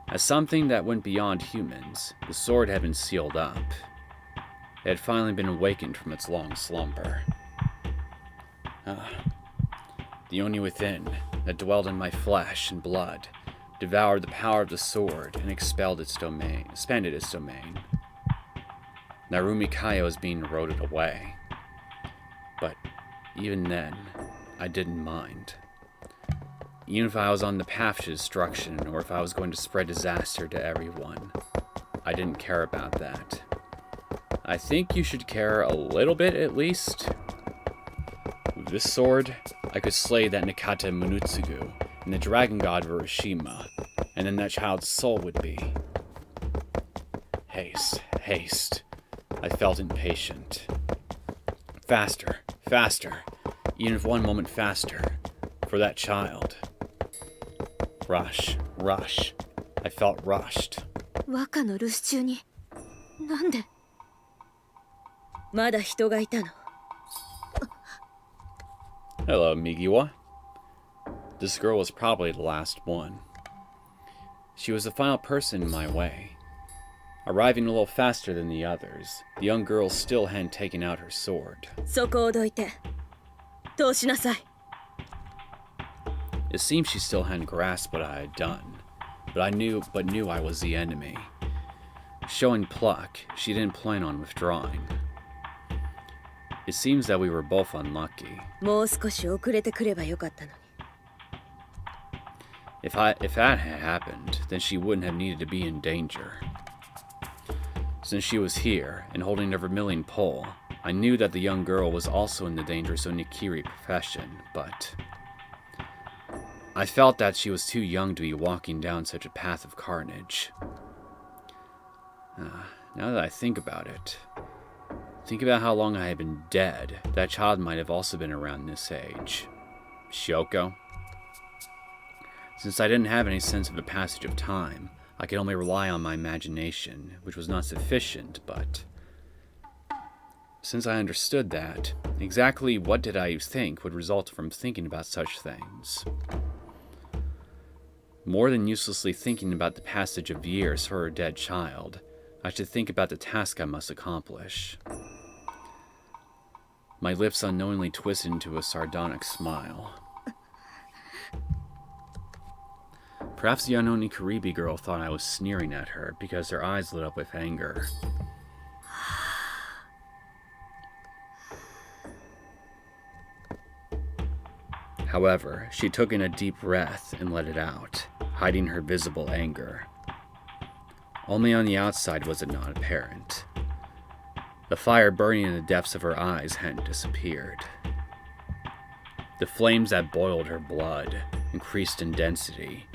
As something that went beyond humans, the sword had been sealed up. It had finally been awakened from its long slumber. The Oni within, that dwelled in my flesh and blood, devoured the power of the sword and expanded its domain. Narumi Kaya was being eroded away. But even then, I didn't mind. Even if I was on the path to destruction, or if I was going to spread disaster to everyone, I didn't care about that. I think you should care a little bit at least. With this sword, I could slay that Nakata Munutsugu and the dragon god Urashima, and then that child's soul would be. Haste, haste. I felt impatient. Faster, faster, even if one moment faster, for that child. Rush, rush. I felt rushed. 和歌の留守中になんでまだ人がいたの Hello, Migiwa. This girl was probably the last one. She was the final person in my way. Arriving a little faster than the others, the young girl still hadn't taken out her sword. そこをどいて通しなさい It seemed she still hadn't grasped what I had done, but knew I was the enemy. Showing pluck, she didn't plan on withdrawing. It seems that we were both unlucky. もう少し遅れてくればよかったのに If that had happened, then she wouldn't have needed to be in danger. Since she was here, and holding a vermilion pole, I knew that the young girl was also in the dangerous Onikiri profession, but I felt that she was too young to be walking down such a path of carnage. Now that I think about it, think about how long I had been dead, that child might have also been around this age. Shoko? Since I didn't have any sense of the passage of time, I could only rely on my imagination, which was not sufficient, but since I understood that, exactly what did I think would result from thinking about such things? More than uselessly thinking about the passage of years for a dead child, I should think about the task I must accomplish. My lips unknowingly twisted into a sardonic smile. Perhaps the unknown Karibi girl thought I was sneering at her because her eyes lit up with anger. However, she took in a deep breath and let it out, hiding her visible anger. Only on the outside was it not apparent. The fire burning in the depths of her eyes hadn't disappeared. The flames that boiled her blood increased in density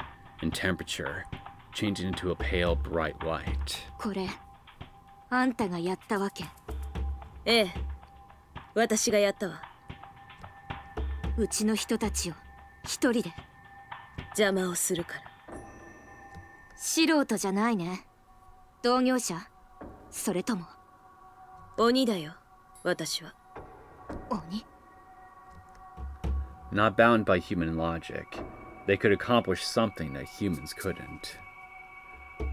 and temperature, changing into a pale, bright light. これあんたがやったわけええ私がやったわうちの人たちを一人で邪魔をするから素人じゃないね同業者それとも鬼だよ私は鬼 Not bound by human logic, they could accomplish something that humans couldn't.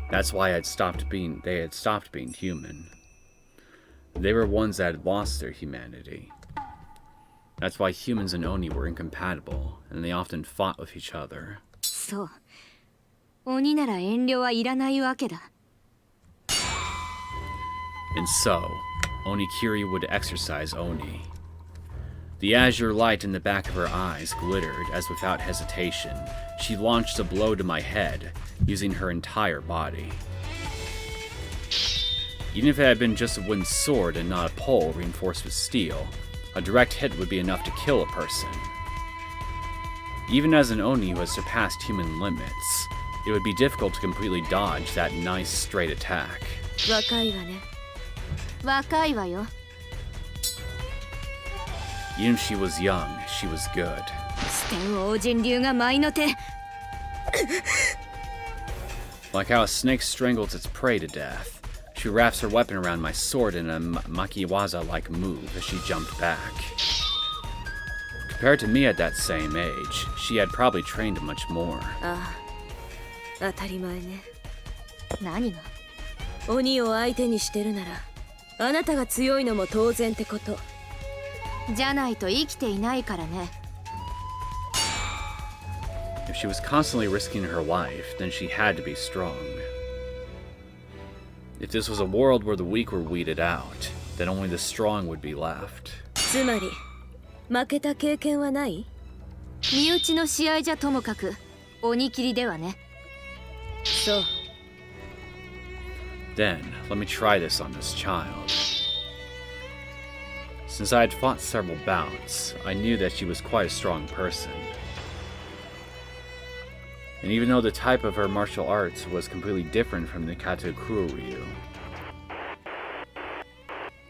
That's why they had stopped being human. They were ones that had lost their humanity. That's why humans and Oni were incompatible, and they often fought with each other. そう鬼なら遠慮はいらないわけだ And so, Onikiri would exercise Oni. The azure light in the back of her eyes glittered as without hesitation, she launched a blow to my head, using her entire body. Even if it had been just a wooden sword and not a pole reinforced with steel, a direct hit would be enough to kill a person. Even as an Oni who has surpassed human limits, it would be difficult to completely dodge that nice straight attack. 若いわね若いわよ Even if she was young, she was good. 四天王神流が舞の手 Like how a snake strangles its prey to death, she wraps her weapon around my sword in a makiwaza-like move as she jumped back. Compared to me at that same age, she had probably trained much more. ああ当たり前ね何が鬼を相手にしてるならあなたが強いのも当然ってことじゃないと生きていないからね If she was constantly risking her life, then she had to be strong. If this was a world where the weak were weeded out, then only the strong would be left. つまり負けた経験はない身内の試合じゃともかく鬼切りではねそう Then, let me try this on this child. Since I had fought several bouts, I knew that she was quite a strong person. And even though the type of her martial arts was completely different from the Katakuri,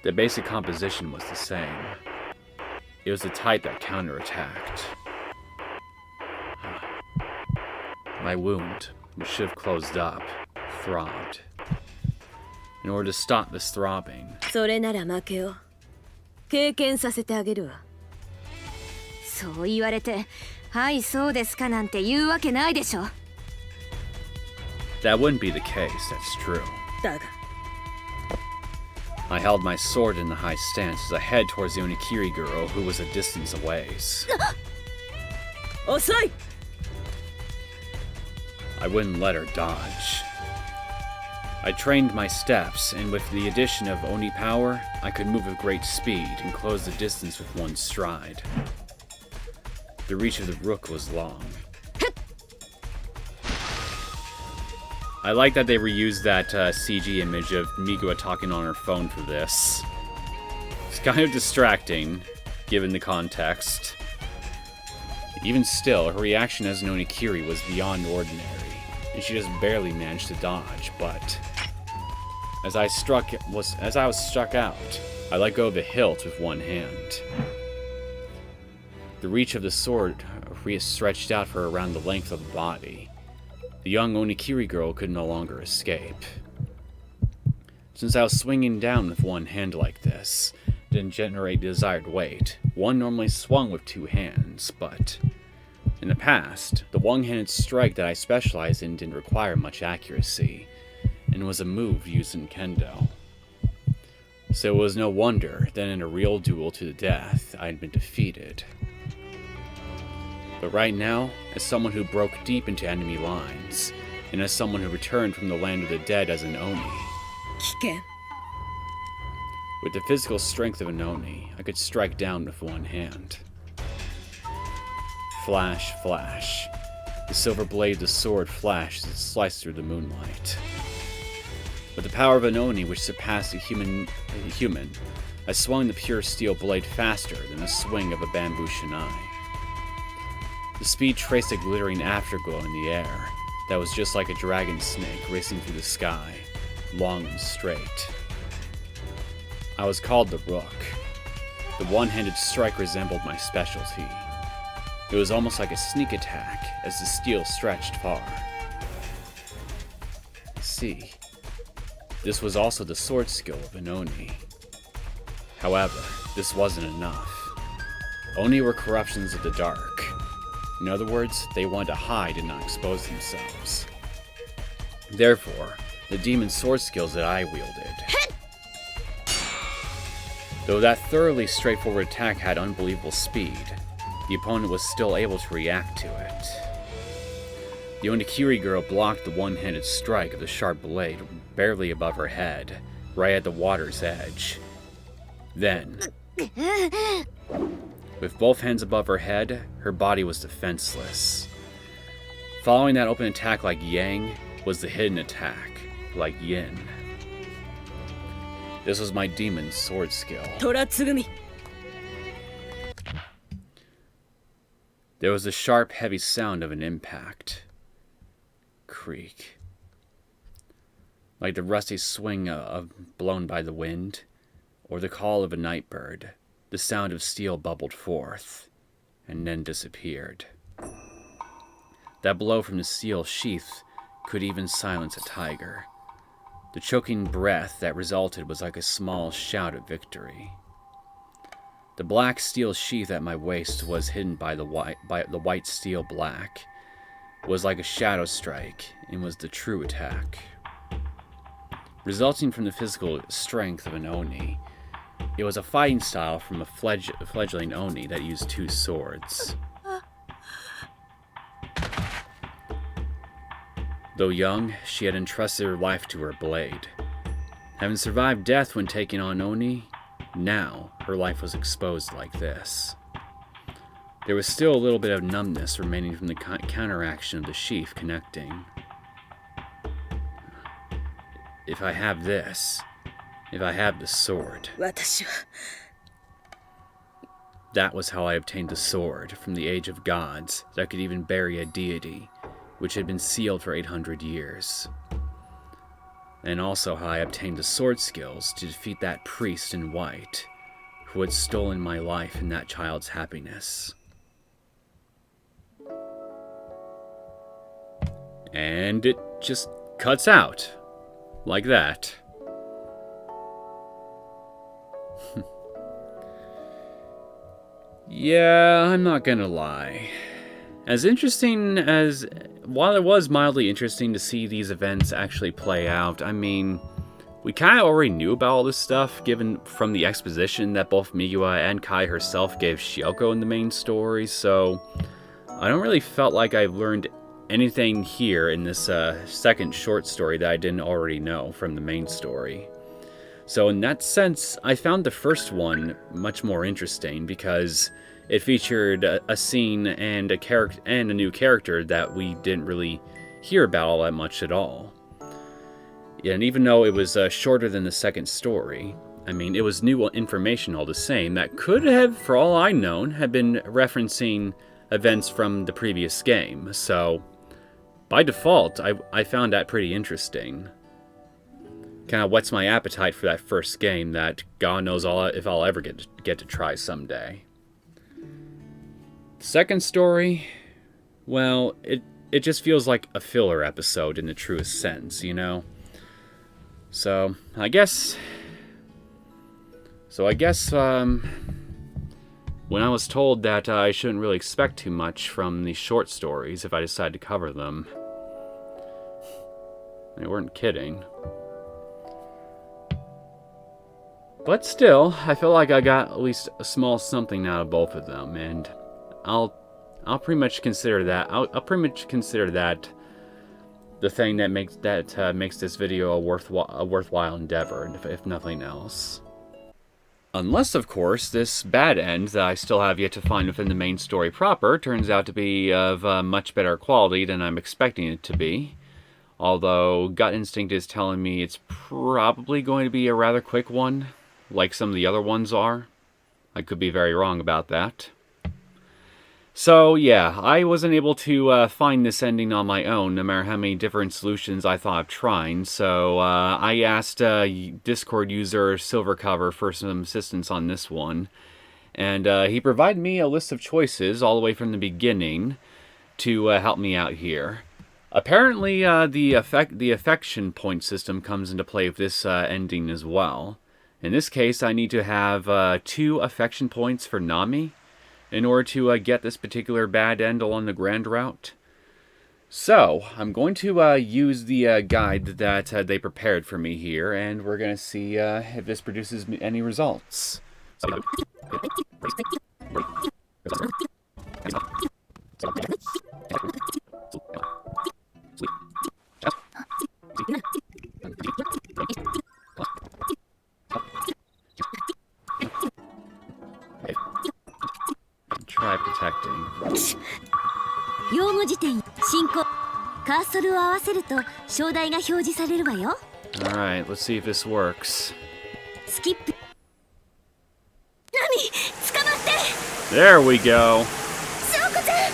the basic composition was the same. It was the type that counterattacked. My wound, which should have closed up, throbbed. In order to stop this throbbing, それなら負けを経験させてあげるわ。そう言われて、はいそうですかなんて言うわけないでしょ。that wouldn't be the case, that's true. だが I held my sword in the high stance as I head towards the Onikiri girl who was a distance away. 遅い I wouldn't let her dodge. I trained my steps, and with the addition of Oni power, I could move with great speed and close the distance with one stride. The reach of the rook was long. I like that they reused that CG image of Migua talking on her phone for this. It's kind of distracting, given the context. Even still, her reaction as an Onikiri was beyond ordinary, and she just barely managed to dodge, but as I was struck out, I let go of the hilt with one hand. The reach of the sword stretched out for around the length of the body. The young Onikiri girl could no longer escape. Since I was swinging down with one hand like this, it didn't generate the desired weight. One normally swung with two hands, but in the past, the one-handed strike that I specialized in didn't require much accuracy, and was a move used in kendo. So it was no wonder that in a real duel to the death, I had been defeated. But right now, as someone who broke deep into enemy lines, and as someone who returned from the land of the dead as an Oni, 危険 with the physical strength of an Oni, I could strike down with one hand. Flash, flash. The silver blade of the sword flashed as it sliced through the moonlight. With the power of an Oni which surpassed a human, I swung the pure steel blade faster than the swing of a bamboo shinai. The speed traced a glittering afterglow in the air that was just like a dragon snake racing through the sky, long and straight. I was called the Rook. The one-handed strike resembled my specialty. It was almost like a sneak attack as the steel stretched far. See, this was also the sword skill of an Oni. However, this wasn't enough. Oni were corruptions of the dark. In other words, they wanted to hide and not expose themselves. Therefore, the demon sword skills that I wielded. Though that thoroughly straightforward attack had unbelievable speed, the opponent was still able to react to it. The Onikiri girl blocked the one-handed strike of the sharp blade barely above her head, right at the water's edge. Then, with both hands above her head, her body was defenseless. Following that open attack like Yang was the hidden attack, like Yin. This was my demon sword skill. 虎つぐみ There was the sharp, heavy sound of an impact. Creak. Like the rusty swing blown by the wind, or the call of a night bird. The sound of steel bubbled forth, and then disappeared. That blow from the steel sheath could even silence a tiger. The choking breath that resulted was like a small shout of victory. The black steel sheath at my waist was hidden by the white steel black, was like a shadow strike, and was the true attack. Resulting from the physical strength of an Oni, it was a fighting style from a fledgling Oni that used two swords. Though young, she had entrusted her life to her blade. Having survived death when taking on Oni, now her life was exposed like this. There was still a little bit of numbness remaining from the counteraction of the sheath connecting. If I have this, if I have the sword, 私は that was how I obtained the sword from the Age of Gods that could even bury a deity, which had been sealed for 800 years. And also how I obtained the sword skills to defeat that priest in white, who had stolen my life and that child's happiness. And it just cuts out. Like that. Yeah, I'm not gonna lie. While it was mildly interesting to see these events actually play out, I mean, we kind of already knew about all this stuff, given from the exposition that both Miwa and Kai herself gave Shioko in the main story, so I don't really felt like I've learned anything here in this second short story that I didn't already know from the main story. So in that sense, I found the first one much more interesting because it featured a scene and a new character that we didn't really hear about all that much at all. And even though it was shorter than the second story, I mean, it was new information all the same that could have, for all I known, have been referencing events from the previous game. So by default, I found that pretty interesting. Kind of whets my appetite for that first game that God knows if I'll ever get to try someday. The second story, well, it just feels like a filler episode in the truest sense, you know? So I guess when I was told that I shouldn't really expect too much from these short stories if I decide to cover them, they weren't kidding. But still, I feel like I got at least a small something out of both of them, and I'll pretty much consider that the thing that makes this video a worthwhile endeavor, if nothing else. Unless, of course, this bad end that I still have yet to find within the main story proper turns out to be of much better quality than I'm expecting it to be. Although gut instinct is telling me it's probably going to be a rather quick one, like some of the other ones are. I could be very wrong about that. So yeah, I wasn't able to find this ending on my own, no matter how many different solutions I thought of trying, so I asked Discord user Silvercover for some assistance on this one, and he provided me a list of choices all the way from the beginning to help me out here. Apparently, the affection point system comes into play with this ending as well. In this case, I need to have 2 affection points for Nami in order to get this particular bad end along the grand route. So, I'm going to use the guide that they prepared for me here, and we're going to see if this produces any results. Try protecting. 用語辞典進行カーソルを合わせると章題が表示されるわよ。 Alright, let's see if this works. スキップ。ナミ、捕まって。 There we go. 翔子ちゃん、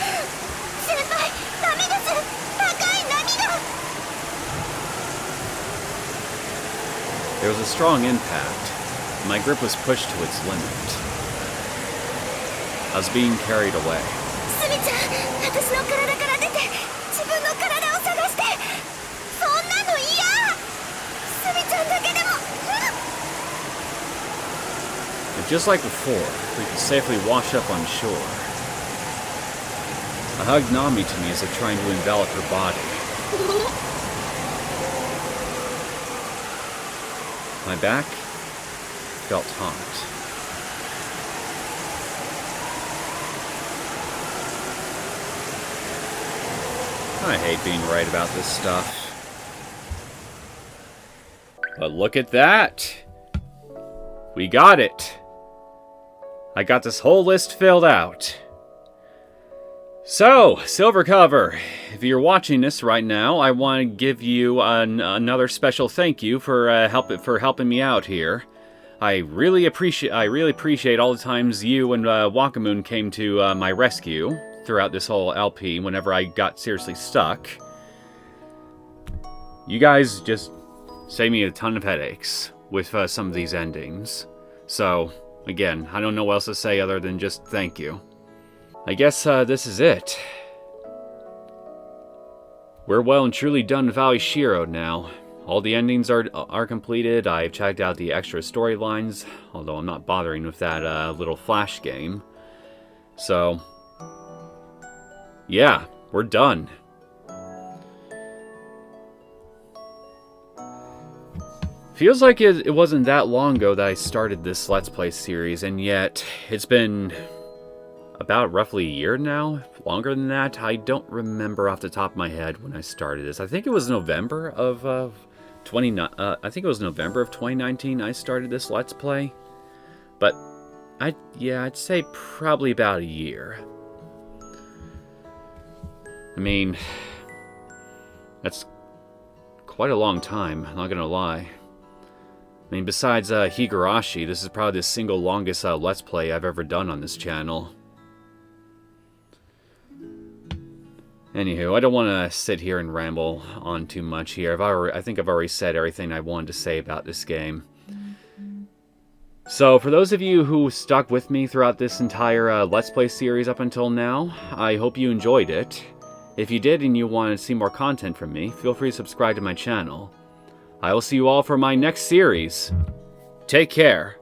先輩、ダメです。高い波が。 There was a strong impact. My grip was pushed to its limit. I was being carried away. スミちゃん、私の体から出て、自分の体を探して。そんなの嫌。スミちゃんだけでも。And just like before, we could safely wash up on shore. I hugged Nami to me as if trying to envelop her body. My back felt hot. I hate being right about this stuff. But look at that! We got it! I got this whole list filled out. So, Silvercover, if you're watching this right now, I want to give you another special thank you for helping me out here. I really appreciate all the times you and Wakamoon came to my rescue throughout this whole LP whenever I got seriously stuck. You guys just saved me a ton of headaches with some of these endings. So, again, I don't know what else to say other than just thank you. I guess this is it. We're well and truly done with Aoi Shiro now. All the endings are completed. I've checked out the extra storylines, although I'm not bothering with that little flash game. So, yeah, we're done. Feels like it wasn't that long ago that I started this Let's Play series, and yet it's been about roughly a year now. Longer than that, I don't remember off the top of my head when I started this. I think it was November of I think it was November of 2019 I started this Let's Play. But I'd say probably about a year. I mean, that's quite a long time, not gonna lie. I mean, besides Higurashi, this is probably the single longest Let's Play I've ever done on this channel. Anywho, I don't want to sit here and ramble on too much here. I think I've already said everything I wanted to say about this game. So, for those of you who stuck with me throughout this entire Let's Play series up until now, I hope you enjoyed it. If you did and you want to see more content from me, feel free to subscribe to my channel. I will see you all for my next series. Take care.